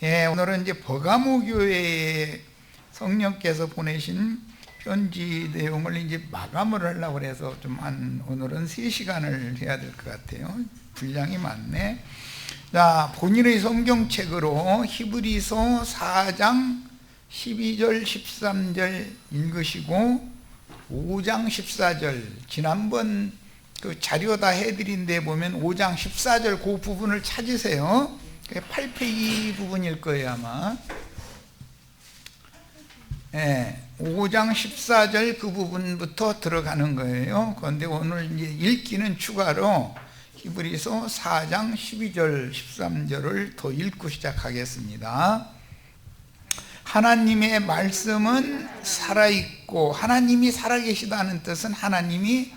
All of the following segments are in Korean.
오늘은 이제 버가모 교회에 성령께서 보내신 편지 내용을 이제 마감을 하려고 해서 오늘은 3시간을 해야 될 것 같아요. 분량이 많네. 자, 본인의 성경책으로 히브리서 4장 12절 13절 읽으시고 5장 14절, 지난번 그 자료 다 해드린 데 보면 5장 14절 그 부분을 찾으세요. 8페이지 부분일 거예요 아마. 5장 14절 그 부분부터 들어가는 거예요. 그런데 오늘 이제 읽기는 추가로 히브리서 4장 12절 13절을 더 읽고 시작하겠습니다. 하나님의 말씀은 살아있고, 하나님이 살아계시다는 뜻은 하나님이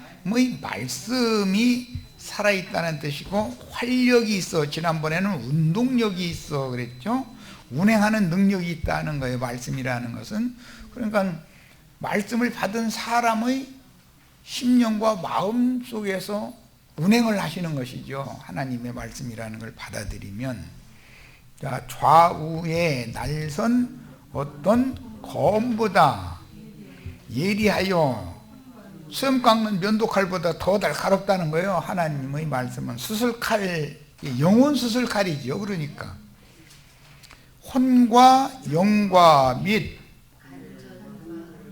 말씀이 살아있다는 뜻이고, 활력이 있어. 지난번에는 운동력이 있어 그랬죠. 운행하는 능력이 있다는 거예요, 말씀이라는 것은. 그러니까 말씀을 받은 사람의 심령과 마음 속에서 운행을 하시는 것이죠, 하나님의 말씀이라는 걸 받아들이면. 자, 좌우에 날선 어떤 검보다 예리하여 수염 깎는 면도칼보다 더 날카롭다는 거예요. 하나님의 말씀은 수술칼, 영혼 수술칼이죠. 그러니까 혼과 영과 및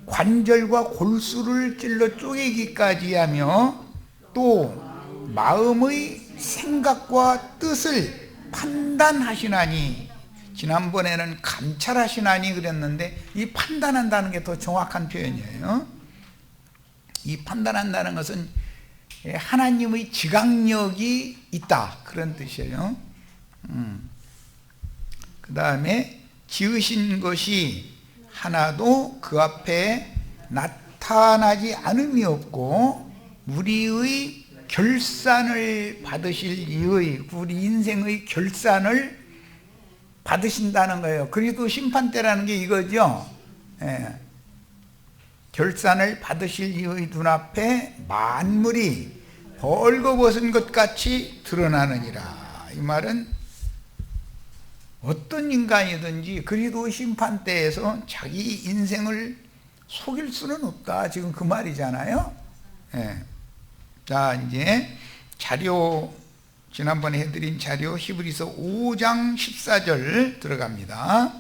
관절과 골수를 찔러 쪼개기까지 하며 또 마음의 생각과 뜻을 판단하시나니, 지난번에는 감찰하시나니 그랬는데 이 판단한다는 게 더 정확한 표현이에요. 이 판단한다는 것은 하나님의 지각력이 있다, 그런 뜻이에요. 그 다음에 지으신 것이 하나도 그 앞에 나타나지 않음이 없고, 우리의 결산을 받으실 이의, 우리 인생의 결산을 받으신다는 거예요. 그리스도 심판 때라는 게 이거죠. 결산을 받으실 이의 눈앞에 만물이 벌거벗은 것 같이 드러나느니라. 이 말은 어떤 인간이든지 그리스도 심판 때에서 자기 인생을 속일 수는 없다, 지금 그 말이잖아요. 자, 이제 자료, 지난번에 해드린 자료 히브리서 5장 14절 들어갑니다.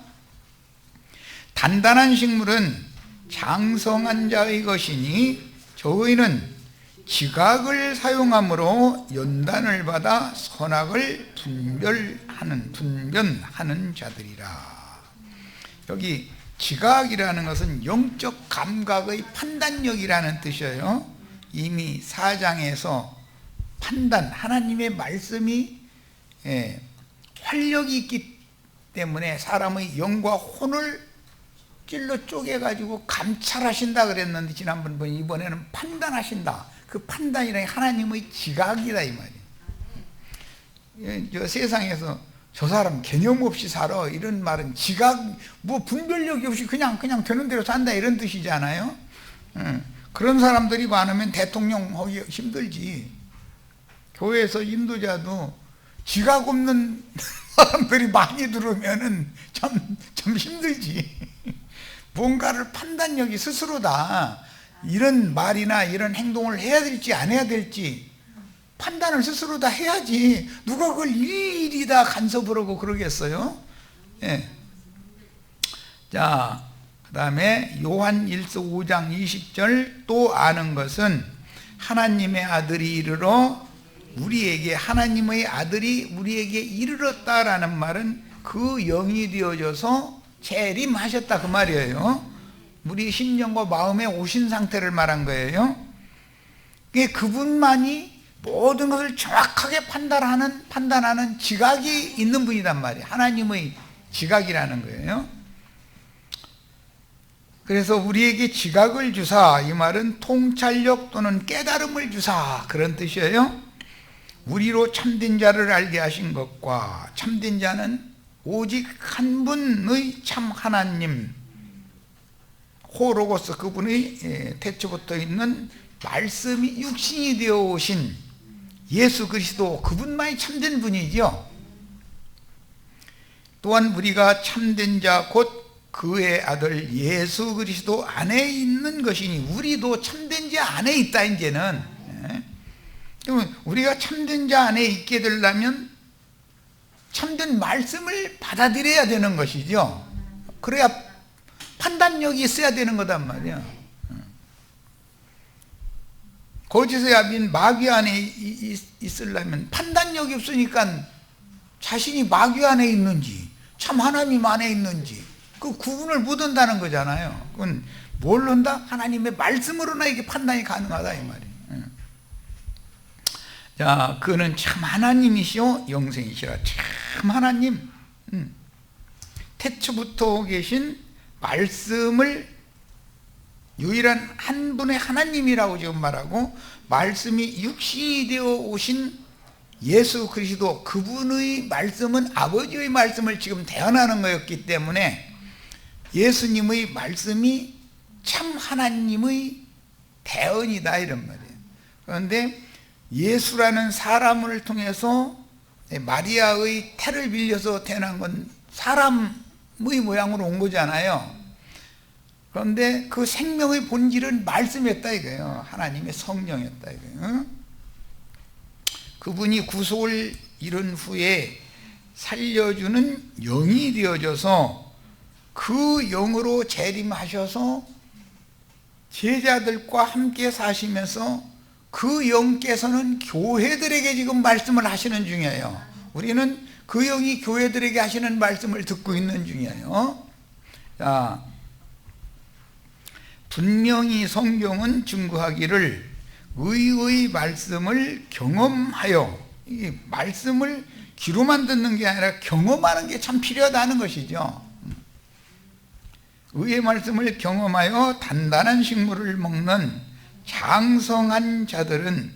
단단한 식물은 장성한 자의 것이니 저희는 지각을 사용함으로 연단을 받아 선악을 분별하는 자들이라. 여기 지각이라는 것은 영적 감각의 판단력이라는 뜻이에요. 이미 4장에서 판단, 하나님의 말씀이 활력이 있기 때문에 사람의 영과 혼을 찔러 쪼개가지고 감찰하신다 그랬는데, 지난번 이번에는 판단하신다. 그 판단이란 하나님의 지각이다 이 말이에요. 저 세상에서 저 사람 개념 없이 살아, 이런 말은 지각, 분별력이 없이 그냥 되는 대로 산다, 이런 뜻이잖아요. 그런 사람들이 많으면 대통령 하기 힘들지. 교회에서 인도자도 지각 없는 사람들이 많이 들어오면은 참 힘들지. 뭔가를 판단력이 스스로다. 이런 말이나 이런 행동을 해야 될지 안 해야 될지 판단을 스스로 다 해야지. 누가 그걸 일일이 다 간섭을 하고 그러겠어요? 자, 그 다음에 요한 1서 5장 20절, 또 아는 것은 하나님의 아들이 이르러 우리에게, 하나님의 아들이 우리에게 이르렀다라는 말은 그 영이 되어져서 재림하셨다, 그 말이에요. 우리 심령과 마음에 오신 상태를 말한 거예요. 그분만이 모든 것을 정확하게 판단하는 지각이 있는 분이란 말이에요. 하나님의 지각이라는 거예요. 그래서 우리에게 지각을 주사, 이 말은 통찰력 또는 깨달음을 주사, 그런 뜻이에요. 우리로 참된 자를 알게 하신 것과, 참된 자는 오직 한 분의 참 하나님, 호로고스, 그분의 태초부터 있는 말씀이 육신이 되어 오신 예수 그리스도, 그분만이 참된 분이죠. 또한 우리가 참된 자 곧 그의 아들 예수 그리스도 안에 있는 것이니, 우리도 참된 자 안에 있다. 이제는 우리가 참된 자 안에 있게 되려면 참된 말씀을 받아들여야 되는 것이죠. 그래야 판단력이 있어야 되는 거단 말이야. 거짓의 아비인 마귀 안에 있으려면 판단력이 없으니까 자신이 마귀 안에 있는지 참 하나님 안에 있는지 그 구분을 못 한다는 거잖아요. 그건 뭘 한다? 하나님의 말씀으로나 이게 판단이 가능하다 이 말이에요. 자, 그는 참 하나님이시오 영생이시라. 참 하나님, 태초부터 계신 말씀을 유일한 한 분의 하나님이라고 지금 말하고, 말씀이 육신이 되어 오신 예수 그리스도, 그분의 말씀은 아버지의 말씀을 지금 대언하는 거였기 때문에 예수님의 말씀이 참 하나님의 대언이다 이런 말이에요. 그런데 예수라는 사람을 통해서 마리아의 태를 빌려서 태어난 건 사람의 모양으로 온 거잖아요. 그런데 그 생명의 본질은 말씀이었다 이거예요. 하나님의 성령이었다 이거예요. 그분이 구속을 이룬 후에 살려주는 영이 되어져서 그 영으로 재림하셔서 제자들과 함께 사시면서 그 영께서는 교회들에게 지금 말씀을 하시는 중이에요. 우리는 그 영이 교회들에게 하시는 말씀을 듣고 있는 중이에요. 자, 분명히 성경은 증거하기를 의의 말씀을 경험하여, 이 말씀을 귀로만 듣는 게 아니라 경험하는 게 참 필요하다는 것이죠. 의의 말씀을 경험하여 단단한 식물을 먹는 장성한 자들은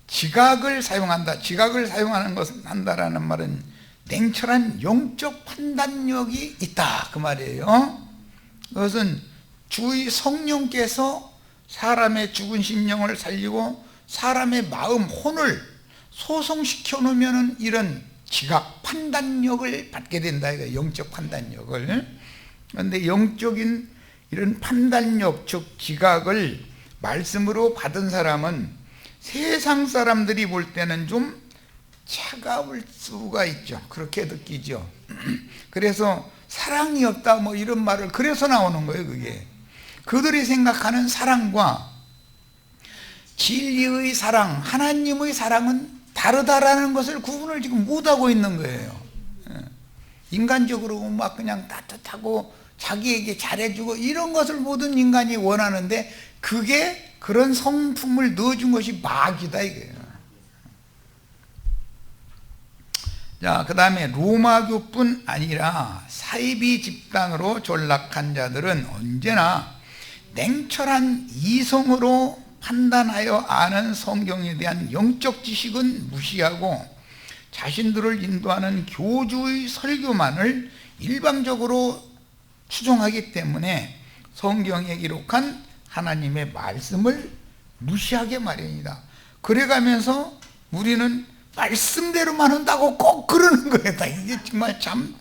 지각을 사용한다. 지각을 사용하는 것은 한다라는 말은 냉철한 영적 판단력이 있다 그 말이에요. 그것은 주의 성령께서 사람의 죽은 심령을 살리고 사람의 마음, 혼을 소성시켜 놓으면 이런 지각, 판단력을 받게 된다 이거, 영적 판단력을. 그런데 영적인 이런 판단력, 즉 지각을 말씀으로 받은 사람은 세상 사람들이 볼 때는 좀 차가울 수가 있죠. 그렇게 느끼죠. 그래서 사랑이 없다 뭐 이런 말을 그래서 나오는 거예요. 그게 그들이 생각하는 사랑과 진리의 사랑, 하나님의 사랑은 다르다라는 것을 구분을 지금 못하고 있는 거예요. 인간적으로 막 그냥 따뜻하고 자기에게 잘해주고 이런 것을 모든 인간이 원하는데, 그게 그런 성품을 넣어준 것이 마귀다 이거예요. 자, 그 다음에 로마교뿐 아니라 사이비 집단으로 전락한 자들은 언제나 냉철한 이성으로 판단하여 아는 성경에 대한 영적 지식은 무시하고 자신들을 인도하는 교주의 설교만을 일방적으로 추종하기 때문에 성경에 기록한 하나님의 말씀을 무시하게 마련이다. 그래가면서 우리는 말씀대로만 한다고 꼭 그러는 거예요. 이게 정말 참,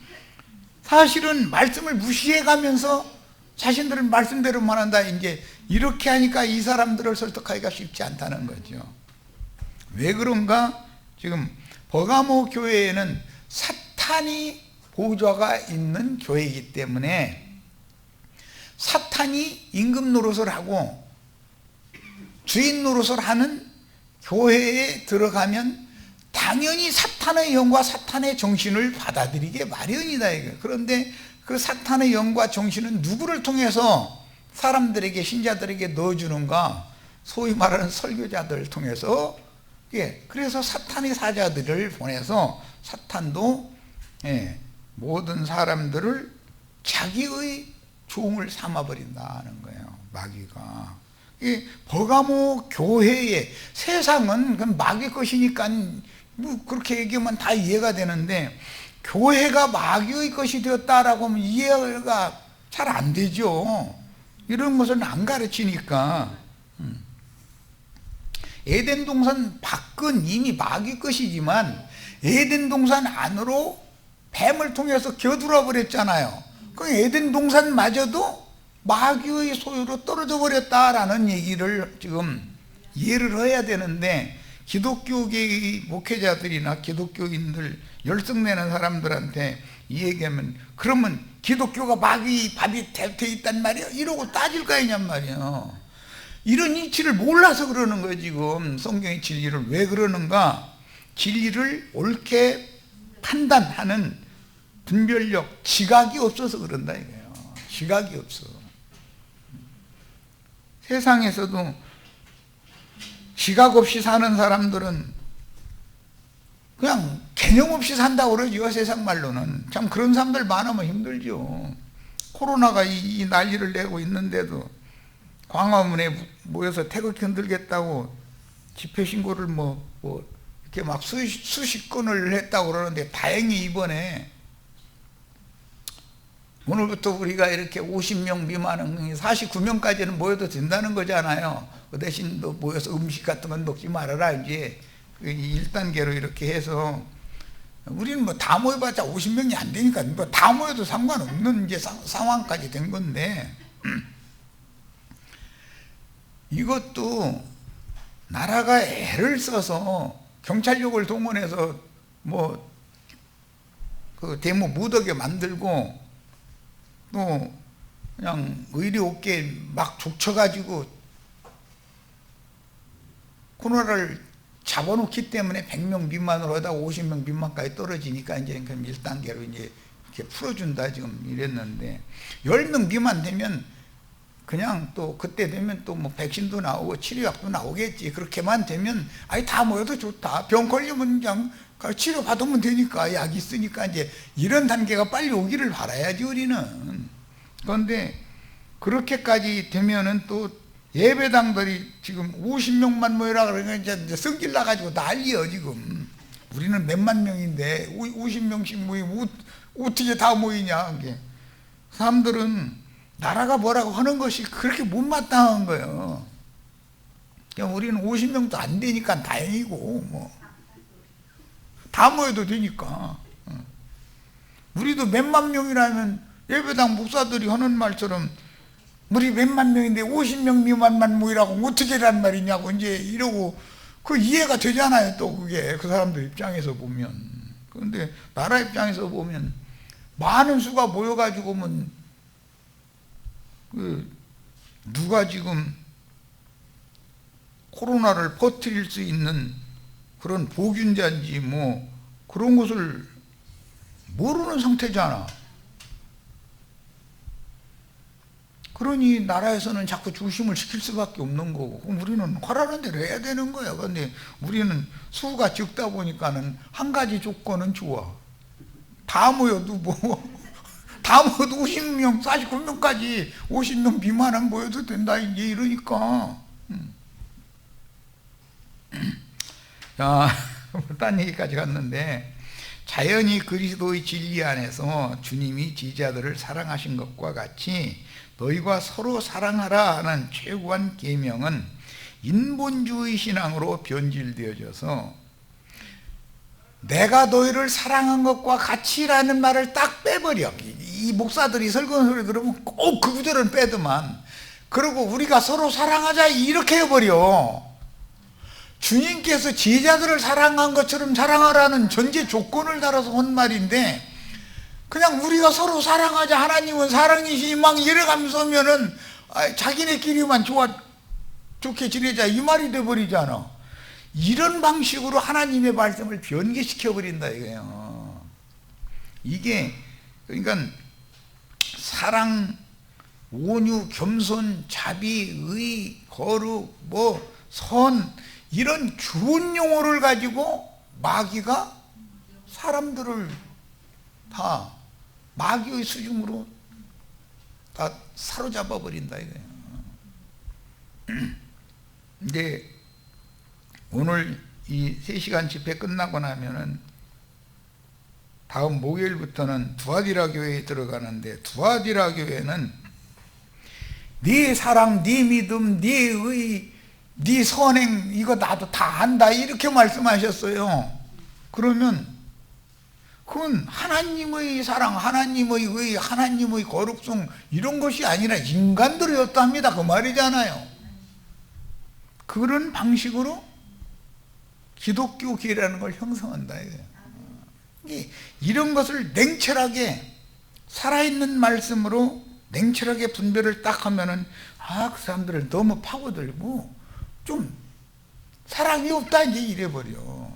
사실은 말씀을 무시해가면서 자신들은 말씀대로만 한다. 이제 이렇게 하니까 이 사람들을 설득하기가 쉽지 않다는 거죠. 왜 그런가? 지금 버가모 교회에는 사탄이 보좌가 있는 교회이기 때문에 사탄이 임금 노릇을 하고 주인 노릇을 하는 교회에 들어가면 당연히 사탄의 영과 사탄의 정신을 받아들이게 마련이다 이거. 그런데 그 사탄의 영과 정신은 누구를 통해서 사람들에게, 신자들에게 넣어주는가? 소위 말하는 설교자들을 통해서. 그래서 사탄의 사자들을 보내서 사탄도 모든 사람들을 자기의 종을 삼아버린다는 거예요. 마귀가. 이 버가모 교회의 세상은 그건 마귀 것이니까 뭐 그렇게 얘기하면 다 이해가 되는데, 교회가 마귀의 것이 되었다라고 하면 이해가 잘 안 되죠. 이런 것은 안 가르치니까. 에덴 동산 밖은 이미 마귀 것이지만 에덴 동산 안으로 뱀을 통해서 겨들어 버렸잖아요. 그 에덴 동산마저도 마귀의 소유로 떨어져 버렸다라는 얘기를 지금 이해를 해야 되는데, 기독교계의 목회자들이나 기독교인들 열성내는 사람들한테 이 얘기하면, 그러면 기독교가 마귀 밥이 돼 있단 말이야? 이러고 따질 거 아니냔 말이야. 이런 이치를 몰라서 그러는 거예요. 지금 성경의 진리를 왜 그러는가? 진리를 옳게 판단하는 분별력, 지각이 없어서 그런다 이거예요. 지각이 없어. 세상에서도 지각 없이 사는 사람들은 그냥 개념 없이 산다고 그러죠. 세상 말로는. 참 그런 사람들 많으면 힘들죠. 코로나가 이 난리를 내고 있는데도 광화문에 모여서 태극기 흔들겠다고 집회 신고를 이렇게 막 수십 건을 했다고 그러는데, 다행히 이번에 오늘부터 우리가 이렇게 50명 미만은 49명까지는 모여도 된다는 거잖아요. 그 대신 또 모여서 음식 같은 건 먹지 말아라, 이제 1단계로 이렇게 해서. 우리는 뭐 다 모여봤자 50명이 안 되니까 뭐 다 모여도 상관없는 이제 상황까지 된 건데, 이것도 나라가 애를 써서 경찰력을 동원해서 그 데모 무더게 만들고, 또 그냥 의료업계 막 족쳐가지고 코로나를 잡아놓기 때문에 100명 미만으로 하다가 50명 미만까지 떨어지니까 이제 1단계로 이제 이렇게 풀어준다 지금 이랬는데, 10명 미만 되면 그냥 또 그때 되면 또 백신도 나오고 치료약도 나오겠지. 그렇게만 되면 다 모여도 좋다. 병 걸리면 그냥 치료 받으면 되니까, 약 있으니까. 이제 이런 단계가 빨리 오기를 바라야지 우리는. 그런데 그렇게까지 되면은 또 예배당들이 지금 50명만 모여라 그러니까 이제 성질 나가지고 난리여 지금. 우리는 몇만 명인데 50명씩 모이면 어떻게 다 모이냐. 사람들은 나라가 뭐라고 하는 것이 그렇게 못마땅한 거예요. 그냥 우리는 50명도 안 되니까 다행이고, 다 모여도 되니까. 우리도 몇만 명이라면 예배당 목사들이 하는 말처럼 우리 몇만 명인데 50명 미만만 모이라고 어떻게 란 말이냐고 이제 이러고, 그 이해가 되잖아요. 또 그게 그 사람들 입장에서 보면. 그런데 나라 입장에서 보면 많은 수가 모여가지고면 누가 지금 코로나를 퍼뜨릴 수 있는 그런 보균자인지 그런 것을 모르는 상태잖아. 그러니 나라에서는 자꾸 중심을 시킬 수밖에 없는 거고, 그럼 우리는 하라는 대로 해야 되는 거야. 그런데 우리는 수가 적다 보니까는 한 가지 조건은 좋아. 다 모여도 다 모여도 50명, 49명까지 50명 미만은 모여도 된다 이제 이러니까. 자, 딴 얘기까지 갔는데, 자연히 그리스도의 진리 안에서 주님이 지지자들을 사랑하신 것과 같이 너희가 서로 사랑하라 하는 최고한 계명은 인본주의 신앙으로 변질되어져서 내가 너희를 사랑한 것과 같이라는 말을 딱 빼버려. 이 목사들이 설교하는 소리 들으면 꼭 그 구절은 빼더만. 그리고 우리가 서로 사랑하자 이렇게 해버려. 주님께서 제자들을 사랑한 것처럼 사랑하라는 전제 조건을 달아서 한 말인데, 그냥 우리가 서로 사랑하자, 하나님은 사랑이시니 막 이래가면서 하면은 자기네끼리만 좋게 지내자 이 말이 돼버리잖아. 이런 방식으로 하나님의 말씀을 변개시켜 버린다 이거예요. 이게 그러니까 사랑, 온유, 겸손, 자비, 의, 거룩, 선, 이런 좋은 용어를 가지고 마귀가 사람들을 다 마귀의 수중으로 다 사로잡아 버린다 이거예요. 근데 오늘 이 3시간 집회 끝나고 나면은 다음 목요일부터는 두아디라 교회에 들어가는데, 두아디라 교회는 네 사랑, 네 믿음, 네 의, 네 선행 이거 나도 다 한다 이렇게 말씀하셨어요. 그러면 그건 하나님의 사랑, 하나님의 의, 하나님의 거룩성 이런 것이 아니라 인간들이었다 합니다. 그 말이잖아요. 그런 방식으로 기독교계라는 걸 형성한다. 이런 것을 냉철하게 살아있는 말씀으로 냉철하게 분별을 딱 하면은 그 사람들을 너무 파고들고 좀 사랑이 없다 이제 이래버려.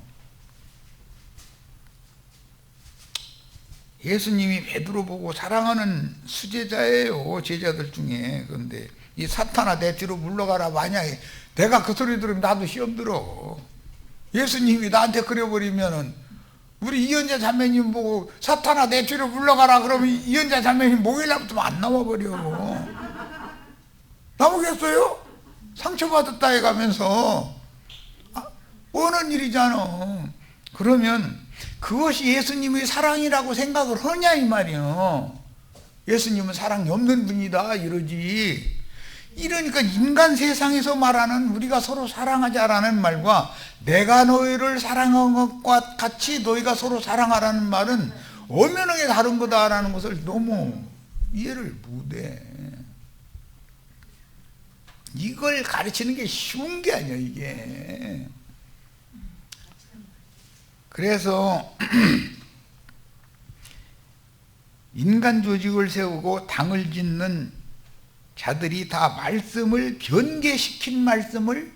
예수님이 베드로 보고 사랑하는 수제자예요, 제자들 중에. 그런데 이 사탄아 내 뒤로 물러가라. 만약에 내가 그 소리 들으면 나도 시험 들어. 예수님이 나한테 그래버리면은 우리 이현자 자매님 보고 사탄아 내 뒤로 물러가라 그러면 이현자 자매님 목요일날부터 안 나와버려. 나오겠어요? 상처받았다 해가면서 오는 일이잖아. 그러면 그것이 예수님의 사랑이라고 생각을 하냐 이 말이요. 예수님은 사랑이 없는 분이다 이러지. 이러니까 인간 세상에서 말하는 우리가 서로 사랑하자라는 말과 내가 너희를 사랑한 것과 같이 너희가 서로 사랑하라는 말은 엄연하게 다른 거다라는 것을 너무 이해를 못해. 이걸 가르치는 게 쉬운 게 아니야 이게. 그래서 인간 조직을 세우고 당을 짓는 자들이 다 말씀을 변개시킨 말씀을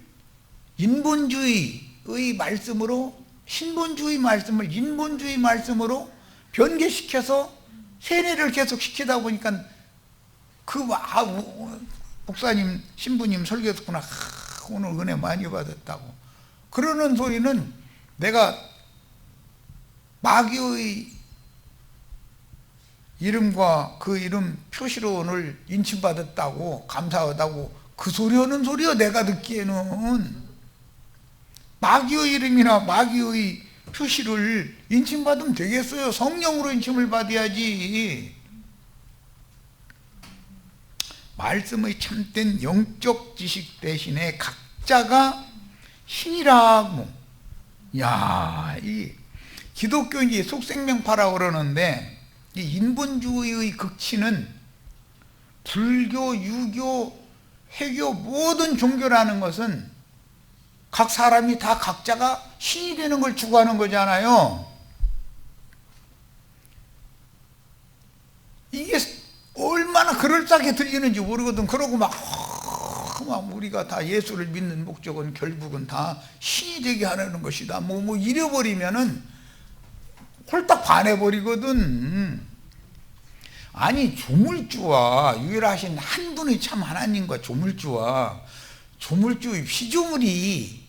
인본주의의 말씀으로, 신본주의 말씀을 인본주의 말씀으로 변개시켜서 세뇌를 계속 시키다 보니까 목사님 신부님 설교 듣구나, 오늘 은혜 많이 받았다고 그러는 소리는 내가 마귀의 이름과 그 이름 표시로 오늘 인침받았다고 감사하다고 그 소리 하는 소리요. 내가 듣기에는 마귀의 이름이나 마귀의 표시를 인침받으면 되겠어요? 성령으로 인침을 받아야지. 말씀의 참된 영적 지식 대신에 각자가 신이라고. 이 기독교인이 속생명파라고 그러는데 이 인본주의의 극치는 불교, 유교, 해교 모든 종교라는 것은 각 사람이 다 각자가 신이 되는 걸 추구하는 거잖아요. 이게 얼마나 그럴싸하게 들리는지 모르거든. 그러고 막 우리가 다 예수를 믿는 목적은 결국은 다 신이 되게 하려는 것이다. 뭐 이래버리면은 홀딱 반해버리거든. 아니 조물주와 유일하신 한 분의 참 하나님과 조물주의 피조물이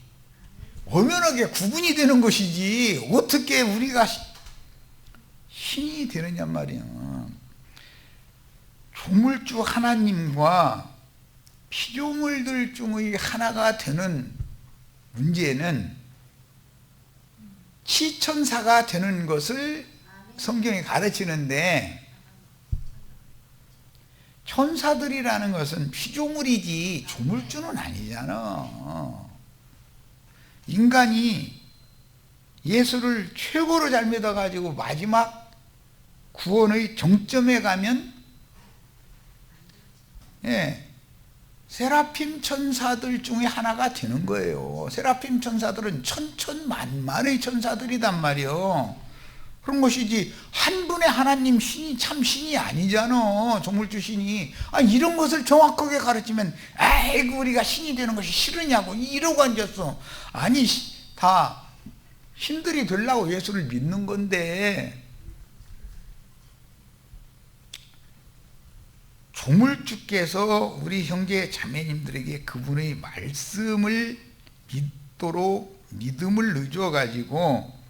엄연하게 구분이 되는 것이지 어떻게 우리가 신이 되느냐 말이야. 조물주 하나님과 피조물들 중의 하나가 되는 문제는 치천사가 되는 것을 성경이 가르치는데, 천사들이라는 것은 피조물이지 조물주는 아니잖아. 인간이 예수를 최고로 잘 믿어가지고 마지막 구원의 정점에 가면 세라핌 천사들 중에 하나가 되는 거예요. 세라핌 천사들은 천천만만의 천사들이단 말이요. 그런 것이지 한 분의 하나님 신이 참 신이 아니잖아. 조물주 신이. 이런 것을 정확하게 가르치면 아이고 우리가 신이 되는 것이 싫으냐고 이러고 앉았어. 아니 다 신들이 되려고 예수를 믿는 건데, 조물주께서 우리 형제 자매님들에게 그분의 말씀을 믿도록 믿음을 늦어가지고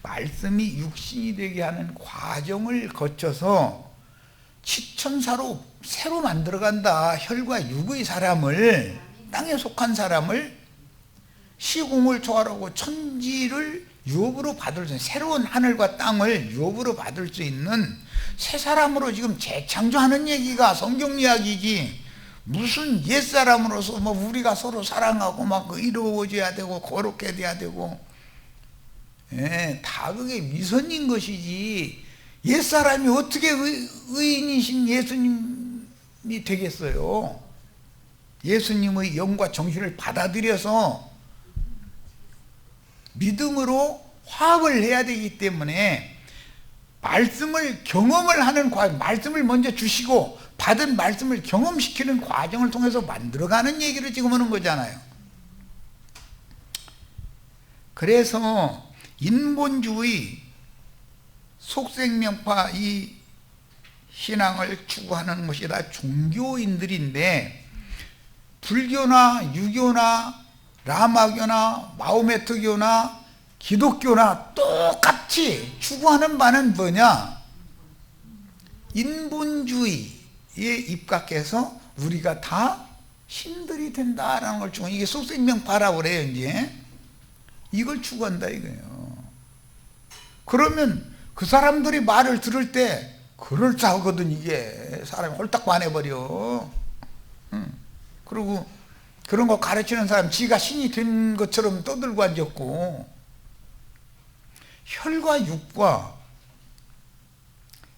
말씀이 육신이 되게 하는 과정을 거쳐서 치천사로 새로 만들어간다. 혈과 육의 사람을, 땅에 속한 사람을 시공을 초월하고 천지를 유업으로 받을 수 있는, 새로운 하늘과 땅을 유업으로 받을 수 있는 새 사람으로 지금 재창조하는 얘기가 성경 이야기지. 무슨 옛사람으로서 우리가 서로 사랑하고 막 이루어져야 되고 거룩해 돼야 되고 예, 다 그게 위선인 것이지 옛사람이 어떻게 의인이신 예수님이 되겠어요? 예수님의 영과 정신을 받아들여서 믿음으로 화합을 해야 되기 때문에 말씀을 경험을 하는 과정, 말씀을 먼저 주시고 받은 말씀을 경험시키는 과정을 통해서 만들어가는 얘기를 지금 하는 거잖아요. 그래서 인본주의 속생명파 이 신앙을 추구하는 것이 다 종교인들인데 불교나 유교나 라마교나 마호메트교나 기독교나 똑같이 추구하는 바는 뭐냐? 인본주의에 입각해서 우리가 다 신들이 된다라는 걸 추구하는, 이게 속생명파라고 그래요. 이제 이걸 추구한다 이거예요. 그러면 그 사람들이 말을 들을 때 그럴싸하거든. 이게 사람이 홀딱 반해버려. 그리고 그런 거 가르치는 사람 지가 신이 된 것처럼 떠들고 앉았고, 혈과 육과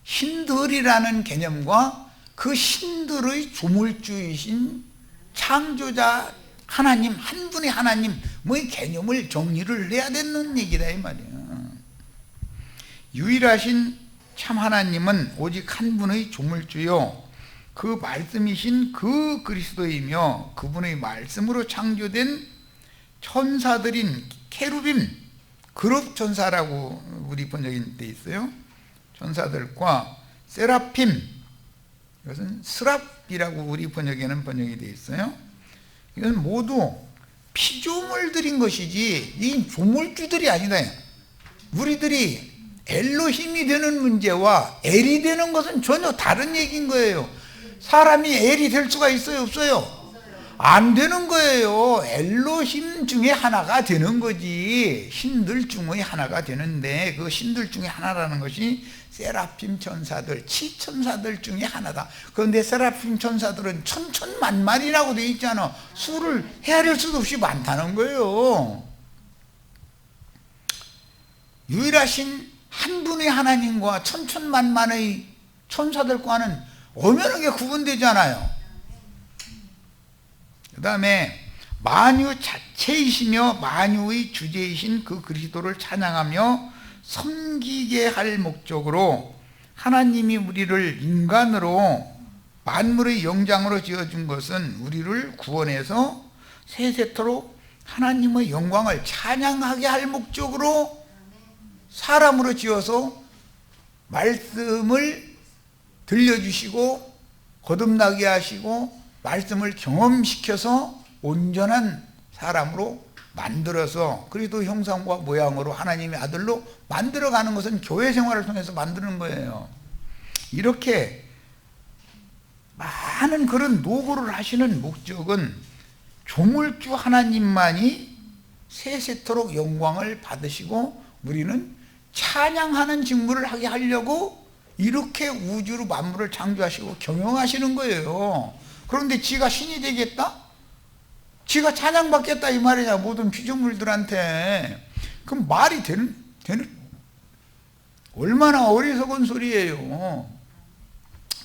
신들이라는 개념과 그 신들의 조물주이신 창조자 하나님, 한 분의 하나님 뭐의 개념을 정리를 해야 되는 얘기다 이 말이야. 유일하신 참 하나님은 오직 한 분의 조물주요 그 말씀이신 그 그리스도이며 그분의 말씀으로 창조된 천사들인 케루빔, 그룹 천사라고 우리 번역인 데 있어요. 천사들과 세라핌, 이것은 스랍이라고 우리 번역에는 번역이 되어 있어요. 이건 모두 피조물들인 것이지 이 조물주들이 아니다. 우리들이 엘로힘이 되는 문제와 엘이 되는 것은 전혀 다른 얘기인 거예요. 사람이 엘이 될 수가 있어요, 없어요? 안 되는 거예요. 엘로힘 중에 하나가 되는 거지. 신들 중의 하나가 되는데 그 신들 중에 하나라는 것이 세라핌 천사들, 치천사들 중에 하나다. 그런데 세라핌 천사들은 천천만만이라고 되어 있잖아. 수를 헤아릴 수도 없이 많다는 거예요. 유일하신 한 분의 하나님과 천천만만의 천사들과는 엄연하게 구분되잖아요. 그 다음에 만유 자체이시며 만유의 주제이신 그 그리스도를 찬양하며 섬기게 할 목적으로 하나님이 우리를 인간으로 만물의 영장으로 지어준 것은 우리를 구원해서 세세토록 하나님의 영광을 찬양하게 할 목적으로 사람으로 지어서 말씀을 들려주시고 거듭나게 하시고 말씀을 경험시켜서 온전한 사람으로 만들어서 그리스도 형상과 모양으로 하나님의 아들로 만들어가는 것은 교회 생활을 통해서 만드는 거예요. 이렇게 많은 그런 노고를 하시는 목적은 조물주 하나님만이 세세토록 영광을 받으시고 우리는 찬양하는 직무를 하게 하려고 이렇게 우주로 만물을 창조하시고 경영하시는 거예요. 그런데 지가 신이 되겠다? 지가 찬양받겠다 이 말이냐, 모든 피조물들한테. 그럼 말이 되는 얼마나 어리석은 소리예요.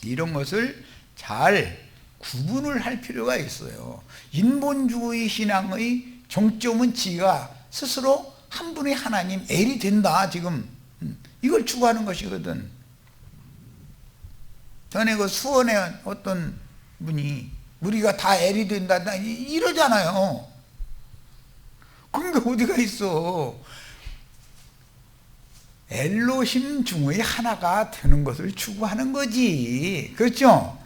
이런 것을 잘 구분을 할 필요가 있어요. 인본주의 신앙의 정점은 지가 스스로 한 분의 하나님, 엘이 된다, 지금 이걸 추구하는 것이거든. 전에 그 수원에 어떤 분이 우리가 다 엘이 된다 이러잖아요. 그런 게 어디가 있어. 엘로힘 중의 하나가 되는 것을 추구하는 거지. 그렇죠?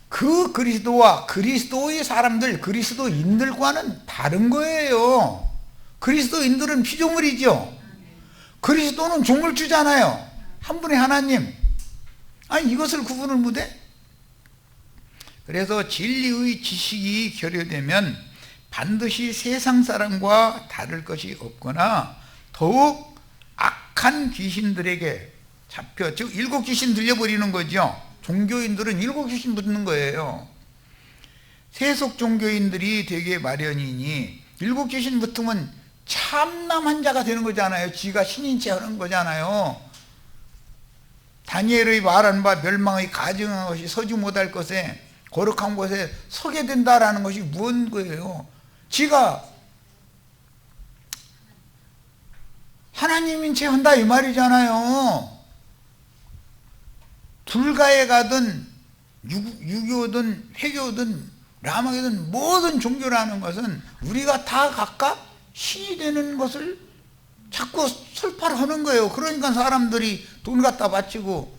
그 그리스도와 그리스도의 사람들, 그리스도인들과는 다른 거예요. 그리스도인들은 피조물이죠. 그리스도는 조물주잖아요. 한 분의 하나님. 아니 이것을 구분을 못해? 그래서 진리의 지식이 결여되면 반드시 세상 사람과 다를 것이 없거나 더욱 악한 귀신들에게 잡혀, 즉 일곱 귀신 들려버리는 거죠. 종교인들은 일곱 귀신 붙는 거예요. 세속 종교인들이 되게 마련이니 일곱 귀신 붙으면 참남한 자가 되는 거잖아요. 지가 신인 채 하는 거잖아요. 다니엘의 말한 바 멸망의 가증한 것이 서지 못할 것에 거룩한 곳에 서게 된다라는 것이 무슨 거예요? 지가 하나님인 채 한다 이 말이잖아요. 불가에 가든 유교든 회교든 라마교든 모든 종교라는 것은 우리가 다 각각 신이 되는 것을 자꾸 설파를 하는 거예요. 그러니까 사람들이 돈 갖다 바치고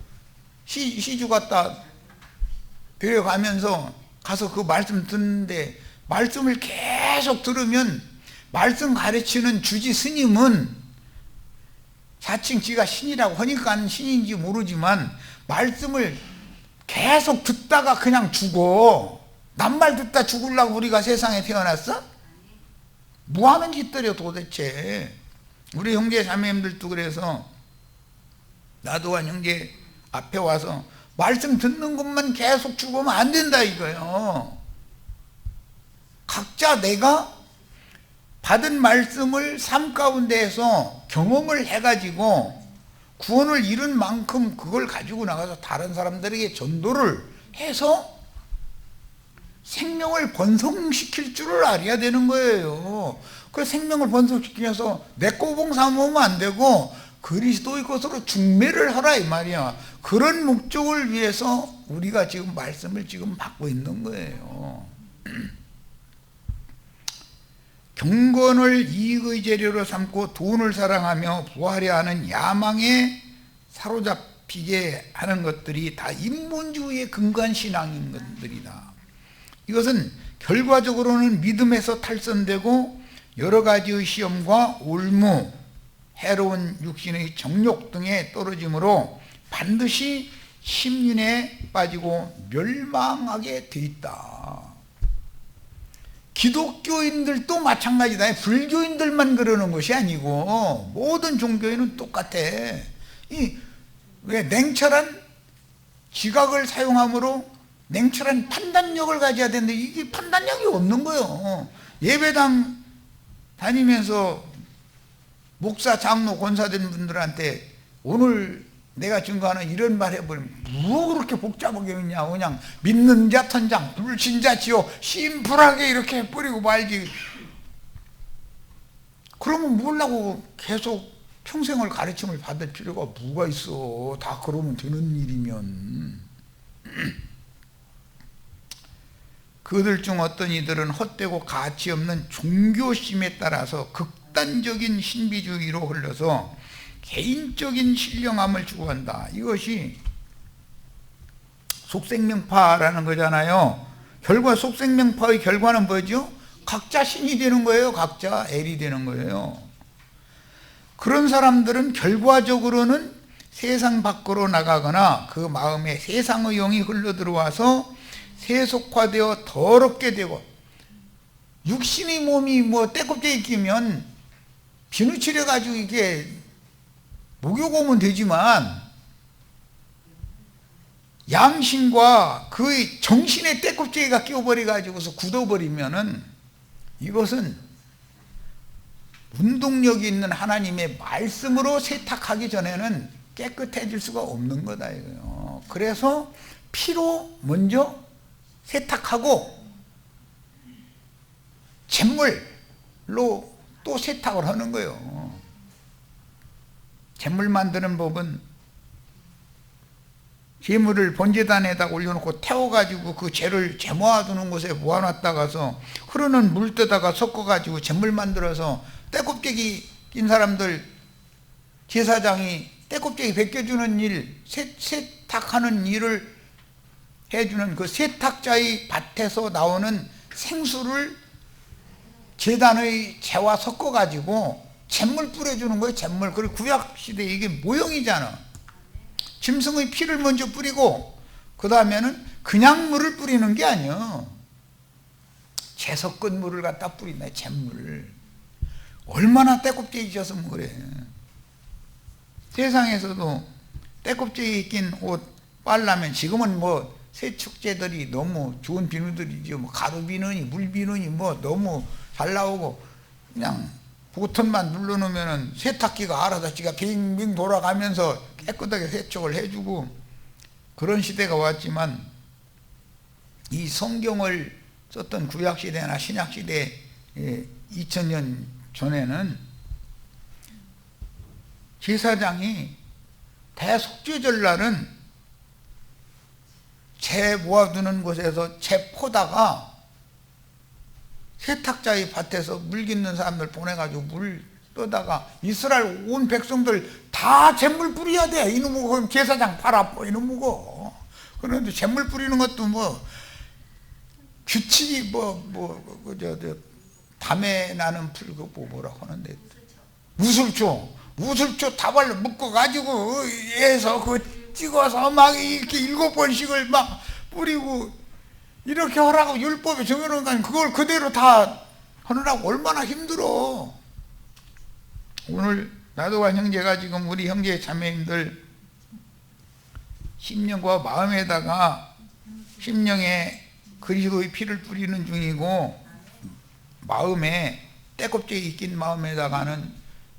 시주 갖다 데려가면서 가서 그 말씀 듣는데, 말씀을 계속 들으면 말씀 가르치는 주지 스님은 자칭 지가 신이라고 하니까 신인지 모르지만 말씀을 계속 듣다가 그냥 죽어. 남말 듣다 죽으려고 우리가 세상에 태어났어? 뭐 하는 짓들이야 도대체. 우리 형제 자매님들도 그래서 나도한 형제 앞에 와서 말씀 듣는 것만 계속 죽으면 안 된다 이거예요. 각자 내가 받은 말씀을 삶 가운데에서 경험을 해가지고 구원을 이룬 만큼 그걸 가지고 나가서 다른 사람들에게 전도를 해서 생명을 번성시킬 줄을 알아야 되는 거예요. 그 생명을 번성시켜서 내 꼬봉 삼으면 안 되고 그리스도의 것으로 중매를 하라 이 말이야. 그런 목적을 위해서 우리가 지금 말씀을 지금 받고 있는 거예요. 경건을 이익의 재료로 삼고 돈을 사랑하며 부하려 하는 야망에 사로잡히게 하는 것들이 다 인본주의의 근간 신앙인 것들이다. 이것은 결과적으로는 믿음에서 탈선되고 여러 가지의 시험과 올무, 해로운 육신의 정욕 등에 떨어지므로 반드시 심륜에 빠지고 멸망하게 돼 있다. 기독교인들도 마찬가지다. 불교인들만 그러는 것이 아니고 모든 종교인은 똑같아. 왜 냉철한 지각을 사용함으로 냉철한 판단력을 가져야 되는데 이게 판단력이 없는 거예요. 예배당 다니면서 목사, 장로, 권사된 분들한테 오늘 내가 증거하는 이런 말 해버리면 뭐 그렇게 복잡하게 했냐. 그냥 믿는 자 천장, 불신자 지옥 심플하게 이렇게 해버리고 말지. 그러면 뭐라고 계속 평생을 가르침을 받을 필요가 뭐가 있어. 다 그러면 되는 일이면. 그들 중 어떤 이들은 헛되고 가치 없는 종교심에 따라서 극단적인 신비주의로 흘러서 개인적인 신령함을 추구한다. 이것이 속생명파라는 거잖아요. 결과 속생명파의 결과는 뭐죠? 각자 신이 되는 거예요. 각자 엘이 되는 거예요. 그런 사람들은 결과적으로는 세상 밖으로 나가거나 그 마음에 세상의 영이 흘러들어와서 세속화되어 더럽게 되고, 육신의 몸이 뭐 떼껍데기 끼면 비누칠해 가지고 이게 목욕 오면 되지만 양심과 그 정신의 떼껍데기가 끼워버려 가지고서 굳어버리면은 이것은 운동력이 있는 하나님의 말씀으로 세탁하기 전에는 깨끗해질 수가 없는 거다 이거예요. 그래서 피로 먼저 세탁하고 잿물로 또 세탁을 하는 거예요. 잿물 만드는 법은 재물을 번제단에다 올려놓고 태워가지고 그 재를 재모아두는 곳에 모아놨다가서 흐르는 물때다가 섞어가지고 잿물 만들어서 떼껍데기 낀 사람들 제사장이 떼껍데기 벗겨주는 일, 세탁하는 일을 해주는 그 세탁자의 밭에서 나오는 생수를 제단의 재와 섞어가지고 잿물 뿌려주는 거예요. 잿물. 그리고 구약시대에 이게 모형이잖아. 짐승의 피를 먼저 뿌리고 그 다음에는 그냥 물을 뿌리는 게 아니야. 재 섞은 물을 갖다 뿌린다. 잿물. 얼마나 떼껍데기 져서 그래. 세상에서도 떼껍데기 낀 옷 빨라면 지금은 뭐 세척제들이 너무 좋은 비누들이죠. 뭐 가루 비누니 물 비누니 뭐 너무 잘 나오고 그냥 버튼만 눌러놓으면 세탁기가 알아서 지가 빙빙 돌아가면서 깨끗하게 세척을 해주고 그런 시대가 왔지만 이 성경을 썼던 구약시대나 신약시대 2000년 전에는 제사장이 대속죄절날은 재 모아두는 곳에서 재 포다가 세탁자의 밭에서 물 깃는 사람들 보내가지고 물 떠다가 이스라엘 온 백성들 다 잿물 뿌려야 돼. 이놈의 그럼 제사장 팔 아파 이놈의. 그런데 잿물 뿌리는 것도 뭐 규칙이 밤에 나는 풀 그거 뭐라고 하는데 우슬초 다발로 묶어가지고 해서 그 찍어서 막 이렇게 7번씩을 막 뿌리고 이렇게 하라고 율법에 정해놓은 건 그걸 그대로 다 하느라고 얼마나 힘들어. 오늘 나도와 형제가 지금 우리 형제 자매님들 심령과 마음에다가 심령에 그리스도의 피를 뿌리는 중이고 마음에 때껍질에 익힌 마음에다가는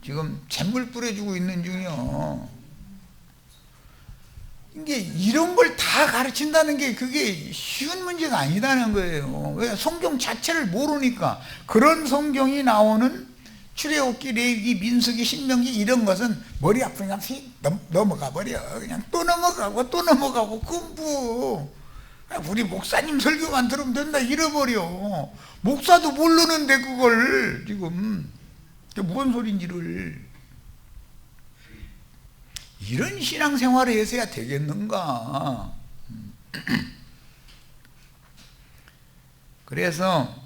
지금 잿물 뿌려주고 있는 중이요. 이게 이런 걸 다 가르친다는 게 그게 쉬운 문제가 아니다는 거예요. 왜? 성경 자체를 모르니까. 그런 성경이 나오는 출애굽기, 레위기, 민수기, 신명기 이런 것은 머리 아프니까 넘어가 버려. 그냥 또 넘어가고 공부. 우리 목사님 설교만 들으면 된다 잃어버려. 목사도 모르는데 그걸 지금 뭔 소린지를. 이런 신앙생활을 해서야 되겠는가. 그래서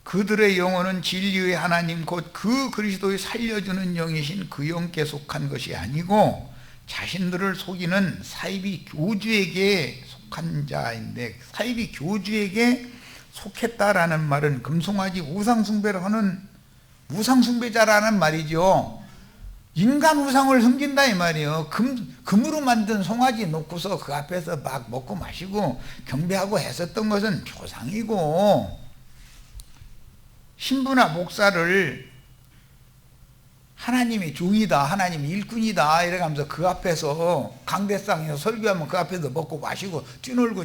그들의 영혼은 진리의 하나님 곧 그 그리스도의 살려주는 영이신 그 영께 속한 것이 아니고 자신들을 속이는 사이비 교주에게 속한 자인데, 사이비 교주에게 속했다라는 말은 금송아지 우상숭배를 하는 우상숭배자라는 말이죠. 인간 우상을 섬긴다 이 말이에요. 금으로 만든 송아지 놓고서 그 앞에서 막 먹고 마시고 경배하고 했었던 것은 조상이고, 신부나 목사를 하나님의 종이다, 하나님의 일꾼이다 이래가면서 그 앞에서 강대상에서 설교하면 그 앞에서 먹고 마시고 뛰놀고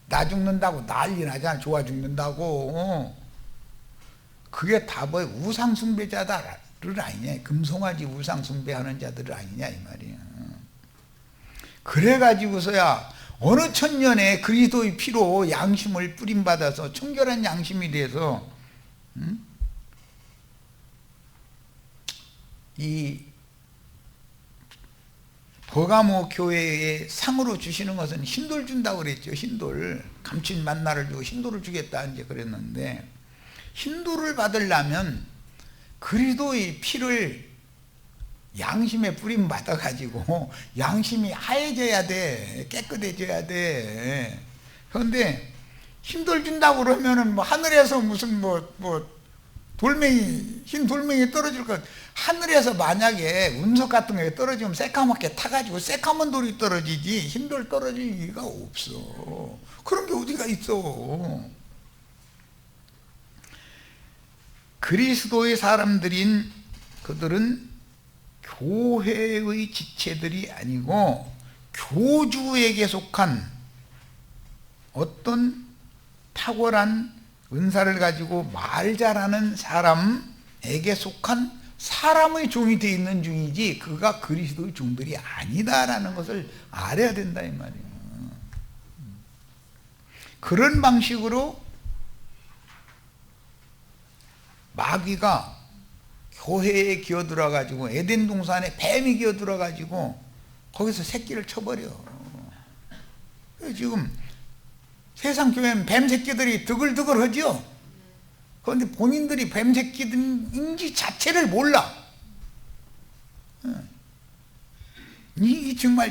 나 죽는다고 난리 나잖아. 좋아 죽는다고. 그게 다 뭐 우상숭배자다 아니냐, 금송아지 우상숭배하는 자들 아니냐 이 말이야. 그래가지고서야 어느 천년에 그리스도의 피로 양심을 뿌림받아서 청결한 양심이 돼서 이 버가모 교회에 상으로 주시는 것은 흰돌 준다고 그랬죠. 흰돌, 감춘 만나를 주고 흰돌을 주겠다 이제 그랬는데, 흰돌을 받으려면 그리스도의 피를 양심에 뿌림 받아 가지고 양심이 하얘져야 돼, 깨끗해져야 돼. 그런데 흰돌 준다고 그러면은 뭐 하늘에서 무슨 돌멩이, 흰 돌멩이 떨어질 것, 하늘에서 만약에 운석 같은 게 떨어지면 새까맣게 타가지고 새까만 돌이 떨어지지 흰돌 떨어질 리가 없어. 그런 게 어디가 있어. 그리스도의 사람들인 그들은 교회의 지체들이 아니고 교주에게 속한 어떤 탁월한 은사를 가지고 말 잘하는 사람에게 속한 사람의 종이 되어 있는 중이지 그가 그리스도의 종들이 아니다라는 것을 알아야 된다 이 말이에요. 그런 방식으로 마귀가 교회에 기어들어 가지고 에덴 동산에 뱀이 기어들어 가지고 거기서 새끼를 쳐버려. 지금 세상 교회는 뱀 새끼들이 드글드글 하죠. 그런데 본인들이 뱀 새끼들인지 자체를 몰라. 이 정말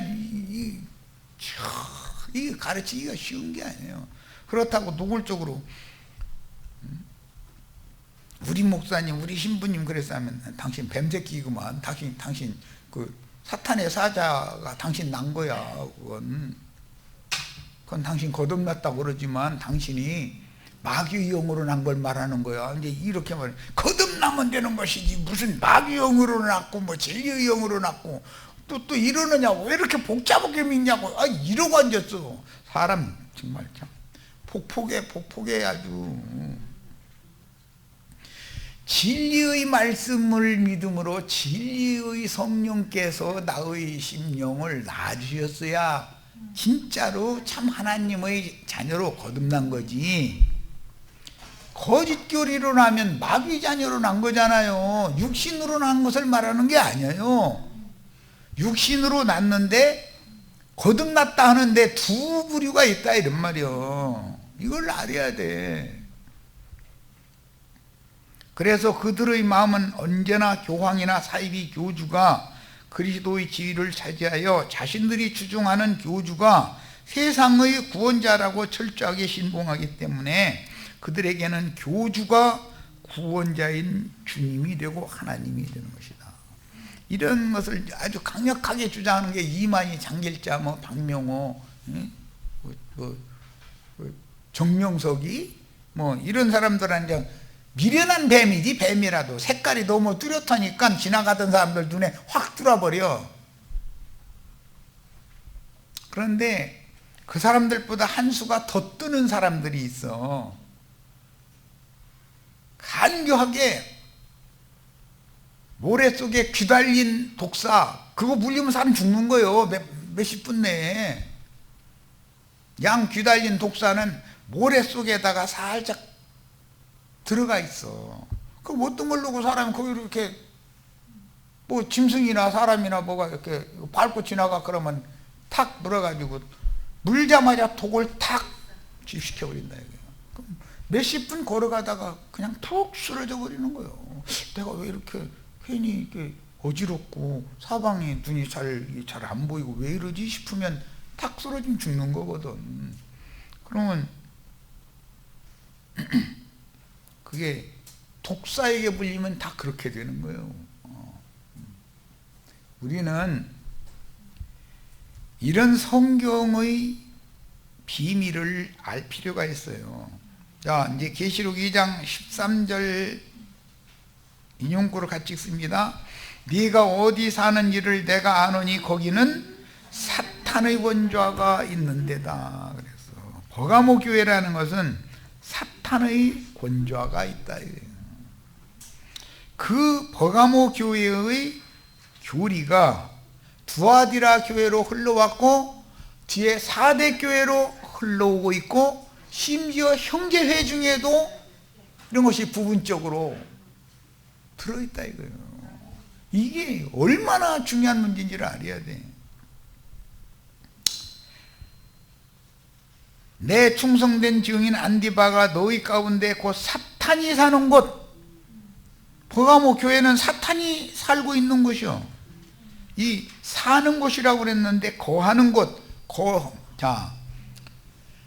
이 가르치기가 쉬운 게 아니에요. 그렇다고 노골적으로 우리 목사님, 우리 신부님 그래서 하면 당신 뱀새끼구만. 당신 그 사탄의 사자가 당신 난 거야. 그건 당신 거듭났다고 그러지만 당신이 마귀의 영으로 난 걸 말하는 거야. 이제 이렇게 말해. 끝나면 되는 것이지 무슨 마귀 영으로 낳고 뭐 진리의 영으로 낳고 또 이러느냐고 왜 이렇게 복잡하게 믿냐고 이러고 앉았어. 사람 정말 참 복복해 아주. 진리의 말씀을 믿음으로 진리의 성령께서 나의 심령을 낳아주셨어야 진짜로 참 하나님의 자녀로 거듭난 거지. 거짓교리로 나면 마귀 자녀로 난 거잖아요. 육신으로 난 것을 말하는 게 아니에요. 육신으로 났는데 거듭났다 하는데 두 부류가 있다 이런 말이요. 이걸 알아야 돼. 그래서 그들의 마음은 언제나 교황이나 사이비 교주가 그리스도의 지위를 차지하여 자신들이 추종하는 교주가 세상의 구원자라고 철저하게 신봉하기 때문에 그들에게는 교주가 구원자인 주님이 되고 하나님이 되는 것이다. 이런 것을 아주 강력하게 주장하는 게 이만희, 장길자, 박명호, 정명석이 이런 사람들한테 미련한 뱀이지. 뱀이라도 색깔이 너무 뚜렷하니까 지나가던 사람들 눈에 확 들어버려. 그런데 그 사람들보다 한 수가 더 뜨는 사람들이 있어. 간교하게 모래 속에 귀 달린 독사 그거 물리면 사람 죽는 거예요. 몇십 분 내에. 양 귀 달린 독사는 모래 속에다가 살짝 들어가 있어. 그럼 어떤 걸 놓고 사람이 거기 이렇게 짐승이나 사람이나 뭐가 이렇게 밟고 지나가 그러면 탁 물어가지고 물자마자 독을 탁 집시켜 버린다 이거야. 그럼 몇십 분 걸어가다가 그냥 툭 쓰러져 버리는 거예요. 내가 왜 이렇게 괜히 이렇게 어지럽고 사방에 눈이 잘 안 보이고 왜 이러지 싶으면 탁 쓰러지면 죽는 거거든. 그러면 그게 독사에게 물리면 다 그렇게 되는 거예요. 우리는 이런 성경의 비밀을 알 필요가 있어요. 자, 이제 계시록 2장 13절 인용구를 같이 읽습니다. 네가 어디 사는지를 내가 아노니 거기는 사탄의 권좌가 있는 데다. 그래서 버가모 교회라는 것은 사탄의 권좌가 있다. 그 버가모 교회의 교리가 두아디라 교회로 흘러왔고 뒤에 4대 교회로 흘러오고 있고 심지어 형제회 중에도 이런 것이 부분적으로 들어있다 이거예요. 이게 얼마나 중요한 문제인지를 알아야 돼. 내 충성된 증인 안디바가 너희 가운데 곧 사탄이 사는 곳, 버가모 교회는 사탄이 살고 있는 곳이요. 이 사는 곳이라고 그랬는데 거하는 곳, 자,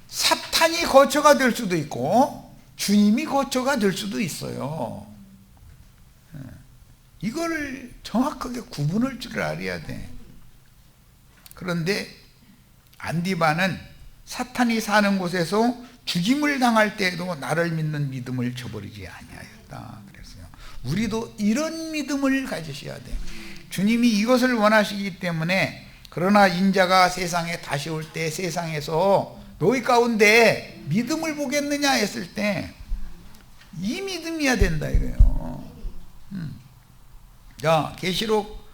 사탄이 거처가 될 수도 있고 주님이 거처가 될 수도 있어요. 이거를 정확하게 구분할 줄 알아야 돼. 그런데 안디바는 사탄이 사는 곳에서 죽임을 당할 때에도 나를 믿는 믿음을 저버리지 아니하였다. 그랬어요. 우리도 이런 믿음을 가지셔야 돼. 주님이 이것을 원하시기 때문에 그러나 인자가 세상에 다시 올 때 세상에서 너희 가운데 믿음을 보겠느냐 했을 때 이 믿음이야 된다 이거예요. 자, 계시록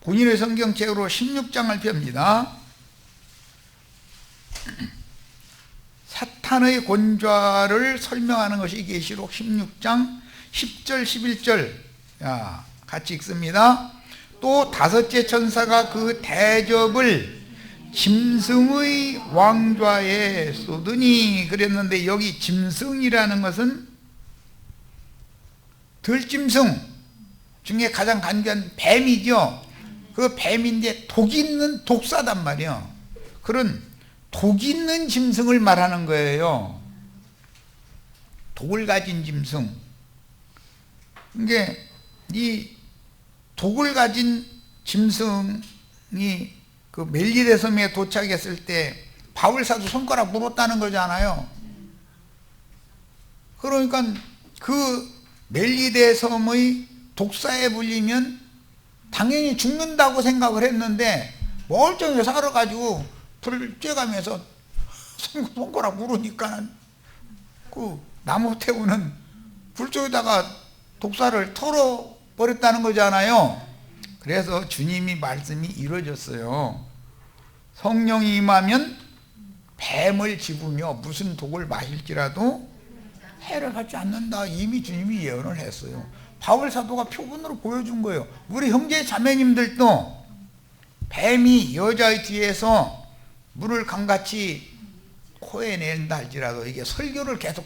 본인의 성경책으로 16장을 펴니다. 사탄의 권좌를 설명하는 것이 계시록 16장 10절 11절 같이 읽습니다. 또 다섯째 천사가 그 대접을 짐승의 왕좌에 쏟으니 그랬는데 여기 짐승이라는 것은 들짐승 중에 가장 간교한 뱀이죠. 그 뱀인데 독 있는 독사단 말이에요. 그런 독 있는 짐승을 말하는 거예요. 독을 가진 짐승. 이게 이 독을 가진 짐승이 그 멜리데 섬에 도착했을 때 바울사도 손가락 물었다는 거잖아요. 그러니까 그 멜리데 섬의 독사에 물리면 당연히 죽는다고 생각을 했는데 멀쩡히 살아가지고 불을 쬐가면서 손가락 물으니까 그 나무 태우는 불 쪽에다가 독사를 털어버렸다는 거잖아요. 그래서 주님이 말씀이 이루어졌어요. 성령이 임하면 뱀을 집으며 무슨 독을 마실지라도 해를 받지 않는다. 이미 주님이 예언을 했어요. 바울 사도가 표본으로 보여준 거예요. 우리 형제 자매님들도 뱀이 여자의 뒤에서 물을 강같이 코에 낸다 할지라도, 이게 설교를 계속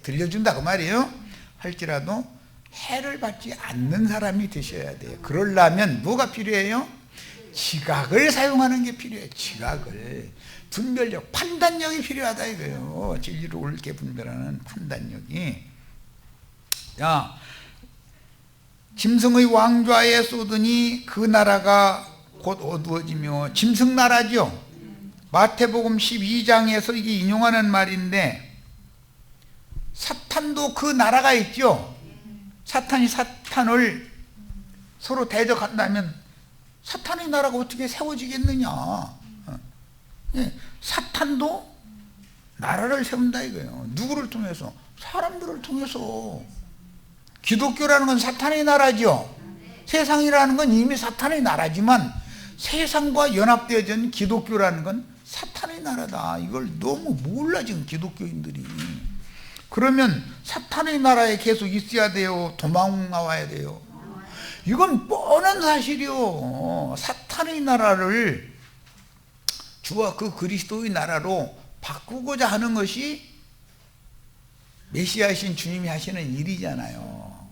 들려준다 그 말이에요. 할지라도 해를 받지 않는 사람이 되셔야 돼요. 그러려면 뭐가 필요해요? 지각을 사용하는 게 필요해요. 지각을. 분별력, 판단력이 필요하다 이거예요. 진리를 옳게 분별하는 판단력이. 자, 짐승의 왕좌에 쏟으니 그 나라가 곧 어두워지며, 짐승 나라죠. 마태복음 12장에서 이게 인용하는 말인데, 사탄도 그 나라가 있죠. 사탄이 사탄을 서로 대적한다면 사탄의 나라가 어떻게 세워지겠느냐. 사탄도 나라를 세운다 이거예요. 누구를 통해서? 사람들을 통해서. 기독교라는 건 사탄의 나라죠. 세상이라는 건 이미 사탄의 나라지만 세상과 연합되어진 기독교라는 건 사탄의 나라다. 이걸 너무 몰라 지금 기독교인들이. 그러면 사탄의 나라에 계속 있어야 돼요? 도망 나와야 돼요? 이건 뻔한 사실이요. 사탄의 나라를 주와 그 그리스도의 나라로 바꾸고자 하는 것이 메시아이신 주님이 하시는 일이잖아요.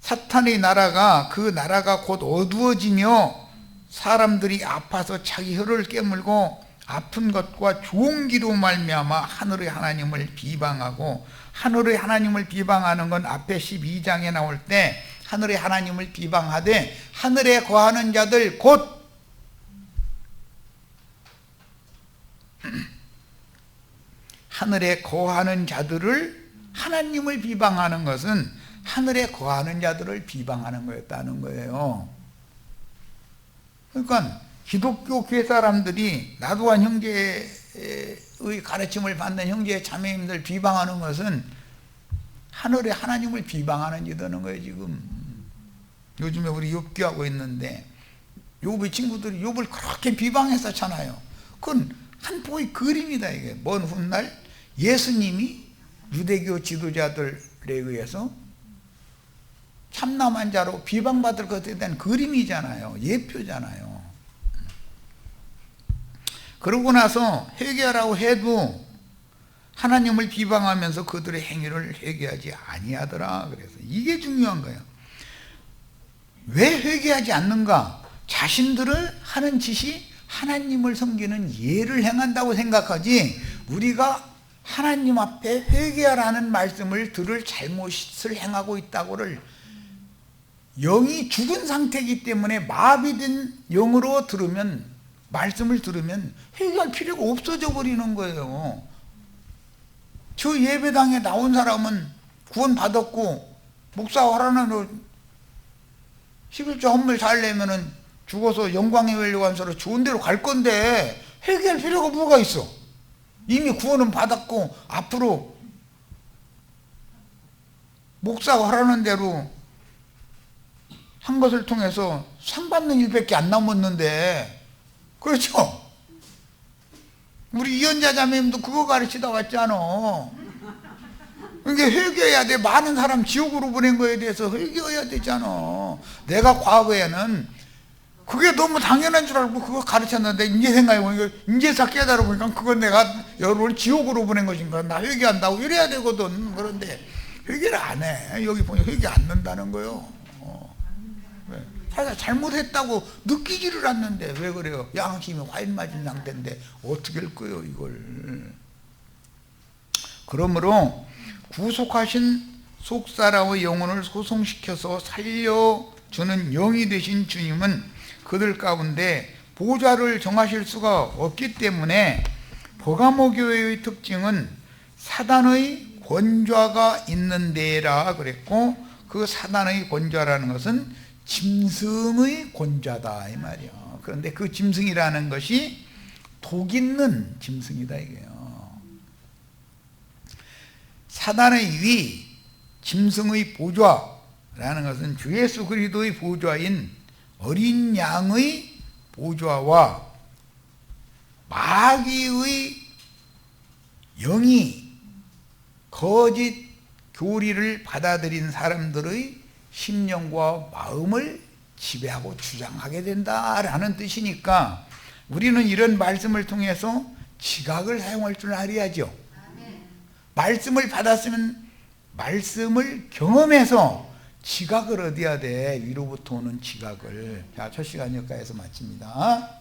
사탄의 나라가, 그 나라가 곧 어두워지며 사람들이 아파서 자기 혀를 깨물고 아픈 것과 좋은 기로 말미암아 하늘의 하나님을 비방하고, 하늘의 하나님을 비방하는 건 앞에 12장에 나올 때 하늘의 하나님을 비방하되 하늘에 거하는 자들 곧 하늘에 거하는 자들을, 하나님을 비방하는 것은 하늘에 거하는 자들을 비방하는 거였다는 거예요. 그러니까 기독교 교회 사람들이 나도한 형제의 가르침을 받는 형제 자매님들 비방하는 것은 하늘에 하나님을 비방하는 짓하는 거예요. 지금 요즘에 우리 욥기하고 있는데 욥의 친구들이 욥을 그렇게 비방했었잖아요. 그건 한 폭의 그림이다. 이게 먼 훗날 예수님이 유대교 지도자들에 의해서 참남한 자로 비방받을 것에 대한 그림이잖아요. 예표잖아요. 그러고 나서 회개하라고 해도 하나님을 비방하면서 그들의 행위를 회개하지 아니하더라. 그래서 이게 중요한 거예요. 왜 회개하지 않는가? 자신들을 하는 짓이 하나님을 섬기는 예를 행한다고 생각하지, 우리가 하나님 앞에 회개하라는 말씀을 들을 잘못을 행하고 있다고를, 영이 죽은 상태이기 때문에 마비된 영으로 들으면, 말씀을 들으면 회개할 필요가 없어져 버리는 거예요. 저 예배당에 나온 사람은 구원 받았고 목사 하라는 11조 헌물 잘 내면은 죽어서 영광의 멸류관소로 좋은 데로 갈 건데 회개할 필요가 뭐가 있어? 이미 구원은 받았고 앞으로 목사가 하라는 대로 한 것을 통해서 상 받는 일밖에 안 남았는데, 그렇죠? 우리 이현자 자매님도 그거 가르치다 왔잖아. 그러니까 회개해야 돼. 많은 사람 지옥으로 보낸 거에 대해서 회개해야 되잖아. 내가 과거에는 그게 너무 당연한 줄 알고 그거 가르쳤는데 이제 생각해보니까 이제서 깨달아보니까 그건 내가 여러분을 지옥으로 보낸 것인가, 나 회개한다고 이래야 되거든. 그런데 회개를 안 해. 여기 보니까 회개 안 한다는 거예요. 자기가 잘못했다고 느끼지를 않는데 왜 그래요? 양심이 화인 맞은 상태인데 어떻게 할 거예요 이걸. 그러므로 구속하신 속사람의 영혼을 소송시켜서 살려주는 영이 되신 주님은 그들 가운데 보좌를 정하실 수가 없기 때문에 버가모 교회의 특징은 사단의 권좌가 있는데라 그랬고, 그 사단의 권좌라는 것은 짐승의 권좌다 이 말이요. 그런데 그 짐승이라는 것이 독 있는 짐승이다 이게요. 사단의 위, 짐승의 보좌라는 것은 주 예수 그리스도의 보좌인 어린 양의 보좌와 마귀의 영이 거짓 교리를 받아들인 사람들의 심령과 마음을 지배하고 주장하게 된다라는 뜻이니까, 우리는 이런 말씀을 통해서 지각을 사용할 줄 알아야죠. 말씀을 받았으면 말씀을 경험해서 지각을 얻어야 돼. 위로부터 오는 지각을. 자, 첫 시간 여기까지서 마칩니다.